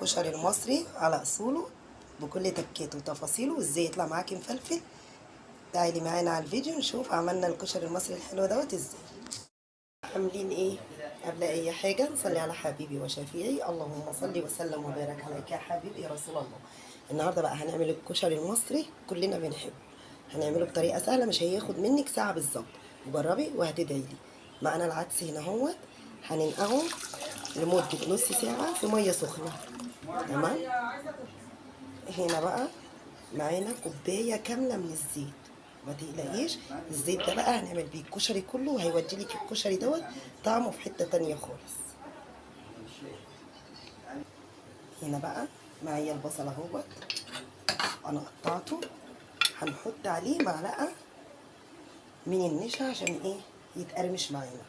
الكشري المصري على اصوله بكل تكاته وتفاصيله وازاي يطلع معاكي مفلفل. تعالي معانا على الفيديو نشوف عملنا الكشري المصري الحلو دوت ازاي. عاملين ايه؟ قبل اي حاجه نصلي على حبيبي وشفيعي، اللهم صل وسلم وبارك عليك يا حبيبي يا رسول الله. النهارده بقى هنعمل الكشري المصري كلنا بنحبه. هنعمله بطريقه سهله، مش هياخد منك ساعه بالظبط. جربي وهتدعي لي. معانا العدس هنا اهوت، هننقعه لمده نص ساعه في ميه سخنه. تمام. هنا بقى معانا كوبايه كامله من الزيت. ما تقلقيش، الزيت ده بقى هنعمل بيه الكشري كله، وهيودي لك الكشري دوت طعمه في حته تانية خالص. هنا بقى معايا البصل اهوت، انا قطعته. هنحط عليه معلقه من النشا عشان ايه؟ يتقرمش معانا.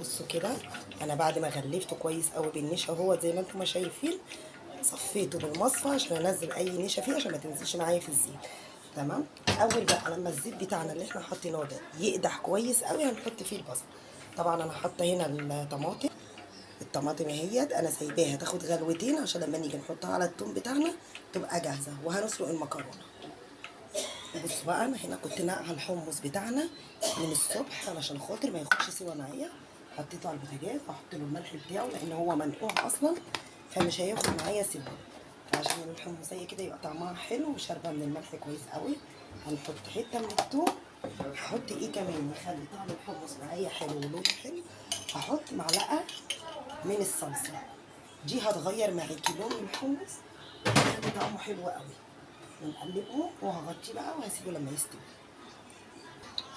بصوا كده، انا بعد ما غلفته كويس قوي بالنشا اهو زي ما انتم ما شايفين، صفيته بالمصفى عشان انزل اي نشا فيه عشان ما تنزلش معايا في الزيت. تمام. اول بقى لما الزيت بتاعنا اللي احنا حاطينه ده يقدح كويس قوي هنحط فيه البصل. طبعا انا حاطه هنا الطماطم اهيت، انا سايباها تاخد غلوتين عشان لما نيجي نحطها على التوم بتاعنا تبقى جاهزه. وهنسلق المكرونه. بصوا بقى، انا هنا كنت ناقعه الحمص بتاعنا من الصبح علشان خاطر ما ياخدش سوا معايا. حطيته على البوتاجاز واحط له الملح بتاعه لان هو منقوع اصلا، فمش هياخد معايا سوا. عشان الحمصيه كده يبقى طعمها حلو وشاربه من الملح كويس قوي. هنحط حته من الثوم. هحط ايه كمان يخلي طعم الحمص معايا حلو ولونه حلو؟ هحط معلقه من الصلصه. دي هتغير معاكي لون الحمص وهتخلي طعمه حلو قوي. ونقلبه وهغطيه بقى وهسيبه لما يستوي.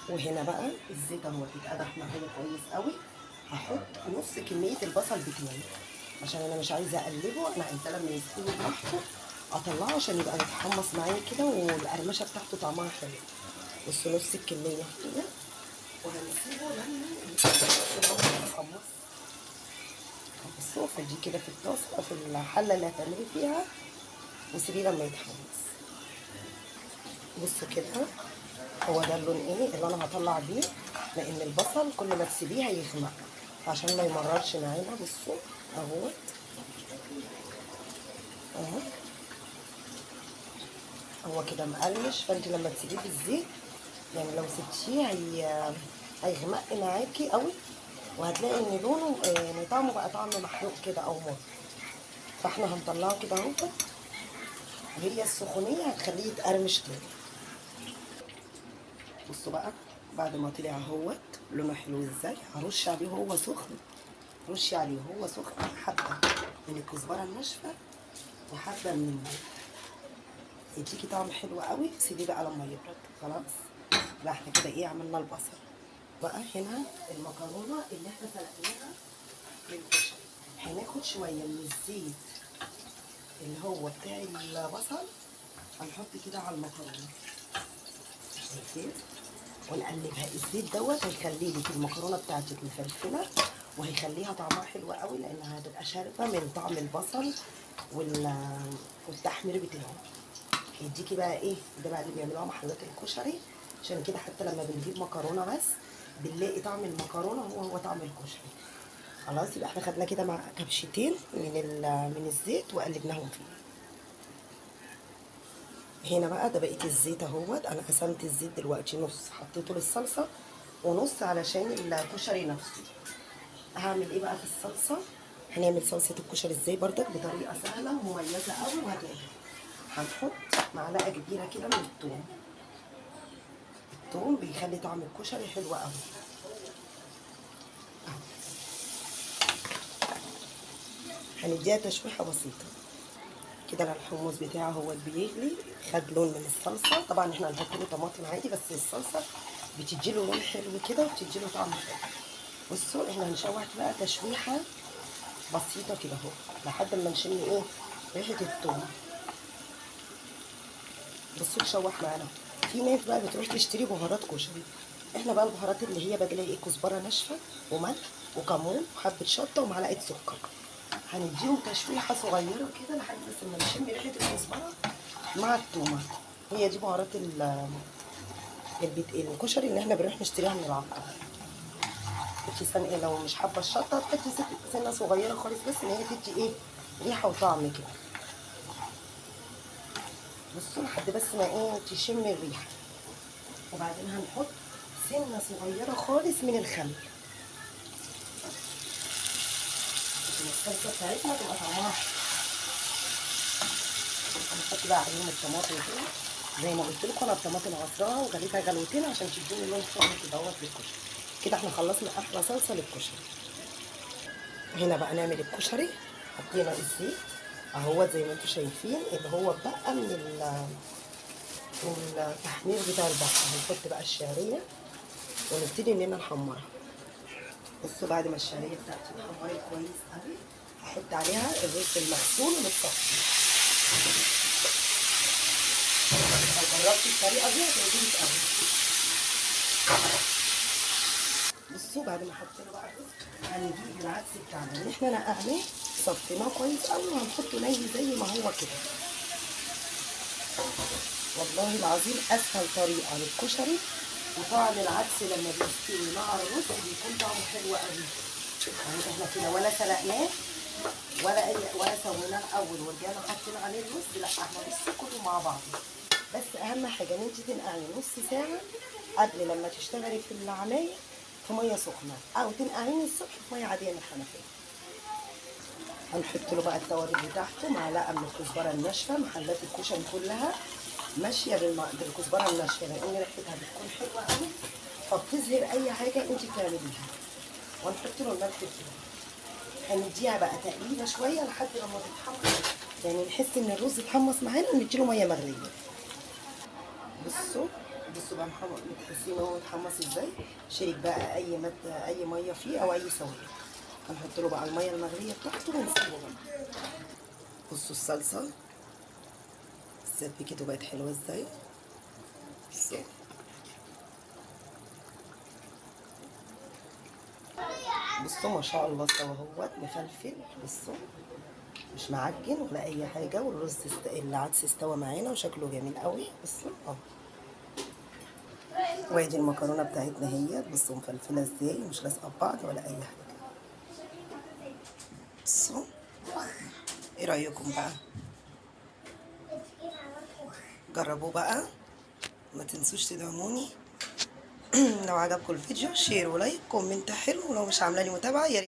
وهنا بقى الزيت اهو اتقدح معايا كويس قوي. هحط نص كميه البصل بتاعي عشان انا مش عايزه اقلبه، انا عايزاه لما يستوي براحته اطلعه عشان يبقى يتحمص معايا كده والقرمشه بتاعته طعمها حلو. بصوا نص الكميه كده، وهنسيبه لما يتحمص. بصوا دي كده في الطاسه في الحله اللي هتعملي فيها، وسيبيه لما يتحمص. بصوا كده، هو ده اللون ايه اللي انا هطلع بيه، لان البصل كل ما تسيبيه هيغمق عشان ما يمررش معانا. بصوا اهوت اهو، هو كده مقرمش. فانت لما تسيبيه في الزيت، يعني لو سبتيه هيغمق معاكي قوي، وهتلاقي ان لونه يعني طعمه بقى طعم محروق كده او مر. فاحنا هنطلعه كده اهوت، وهي السخونيه هتخليه يتقرمش تاني. بصوا بقى، بعد ما طلع اهوت لونه حلو ازاي، هرش عليه وهو سخن. رشي عليه وهو سخن حبه من الكزبره الناشفه وحبه من الملح، يديكي طعم حلو قوي. سيبيه بقى لما يبرد. خلاص بقى احنا كده ايه عملنا البصل. بقى هنا المكرونه اللي احنا سلقناها للكشري، هناخد شويه من الزيت اللي هو بتاع البصل، هنحط كده على المكرونه. شايفين؟ ونقلبها. الزيت دوت هيخلي لك المكرونه بتاعتك مفلفله، وهيخليها طعمها حلو قوي لانها هتبقى شاربه من طعم البصل والتحمير بتاعه. هيديكي بقى ايه ده بقى اللي بيعملوها محلات الكشري. عشان كده حتى لما بنجيب مكرونه بس بنلاقي طعم المكرونه هو طعم الكشري. خلاص، يبقى احنا خدنا كده مع كبشتين من الزيت وقلبناهم فيه. هنا بقى ده بقيت الزيت اهوت، انا قسمت الزيت دلوقتي نص حطيته للصلصه ونص علشان الكشري نفسه. هعمل ايه بقى في الصلصه؟ هنعمل صلصه الكشري ازاي بردك بطريقه سهله ومميزه قوي وهتعجبك. هنحط معلقه كبيره كده من الثوم. الثوم بيخلي طعم الكشري حلو قوي. هنديها تشويحه بسيطه كده. على الحمص بتاعه هو اللي بيغلي، خد لون من الصلصه. طبعا احنا هنحط له طماطم عادي، بس الصلصه بتدي له لون حلو كده وبتدي له طعم حلو. بصوا احنا هنشوح بقى تشويحه بسيطه كده اهو لحد ما نشم ايه ريحه الثوم. بصوا تشوح معانا. في ناس بقى بتروح تشتري بهارات كشري، احنا بقى البهارات اللي هي بدل ايه كزبره ناشفه وملح وكمون وحبه شطه ومعلقه سكر. هنديهم تشويحه صغيره كده لحد بس ما نشم ريحه الكزبره مع التومه. هي دي بهارات الكشري اللي احنا بنروح نشتريها من العطار. تحطي سنه، لو مش حابه الشطه تحطي سنه صغيره خالص، بس ان هي تدي ايه ريحه وطعم كده. بصوا لحد بس ما ايه تشم الريحه. وبعدين هنحط سنه صغيره خالص من الخل عشان الصلصه بتاعتنا تبقى طعمها حلو. هنحط بقى عليهم الطماطم كده زي ما قلت لكم، انا الطماطم عصراها وغليتها غلوتين عشان تديني لون حلو كده للكشري. كده احنا خلصنا احلى صلصه للكشري. هنا بقى نعمل الكشري. حطينا الزيت اهو زي ما انتم شايفين اللي هو بقى من التحمير بتاع البصل. هنحط بقى الشعريه ونبتدي اننا نحمرها. بصوا بعد ما الشعريه بتاعتي اتحمرت كويس قوي هحط عليها الرز المغسول ومتصفي. لو جربتي الطريقه دي هتعجبك قوي. بصوا بعد ما حطينا بقى الرز هنجيب العدس بتاعنا اللي احنا نقعناه صفيناه كويس قوي وهنحطه ني زي ما هو كده. والله العظيم اسهل طريقه للكشري، وطعم العدس لما بيستوي مع الرز بيكون طعمه حلو قوي. يعني احنا كده ولا سلقناه ولا سويناه الاول ورجعنا حطينا عليه الرز، لا احنا لسه كله مع بعض. بس اهم حاجه ان انت تنقعي نص ساعه قبل لما تشتغلي في العمايه في ميه سخنه، او تنقعيه الصبح في ميه عاديه من الحنفيه. هنحط له بقى التوابل بتاعته، معلقه من الكزبره الناشفه. محلات الكشري كلها ماشيه بالكزبره الناشفه لان ريحتها بتكون حلوه قوي فبتظهر اي حاجه انت بتعمليها. وهنحط له الملح بتاعه. هنديها بقى تقليبه شويه لحد لما تتحمر، يعني نحس ان الرز اتحمص معانا ونديله ميه مغليه. بصوا بقى متحسين ان هو متحمص ازاي. شرب بقى اي ميه فيه او اي سوائل. هنحط له بقى الميه المغليه بتاعته ونسيبه بقى. بصوا الصلصه سبكت وبقت حلوه ازاي. بصوا ما شاء الله استوى اهوت مفلفل. بصوا مش معجن ولا اي حاجه، والرز العدس استوى معانا وشكله جميل قوي. بصوا وادي المكرونه بتاعتنا هي. بصوا مفلفله ازاي مش لازقه ببعض ولا اي حاجه. بصوا ايه رايكم بقى؟ جربوه بقى، ما تنسوش تدعموني. لو عجبكم الفيديو شير ولايك كومنت حلو، ولو مش عامله لي متابعه يا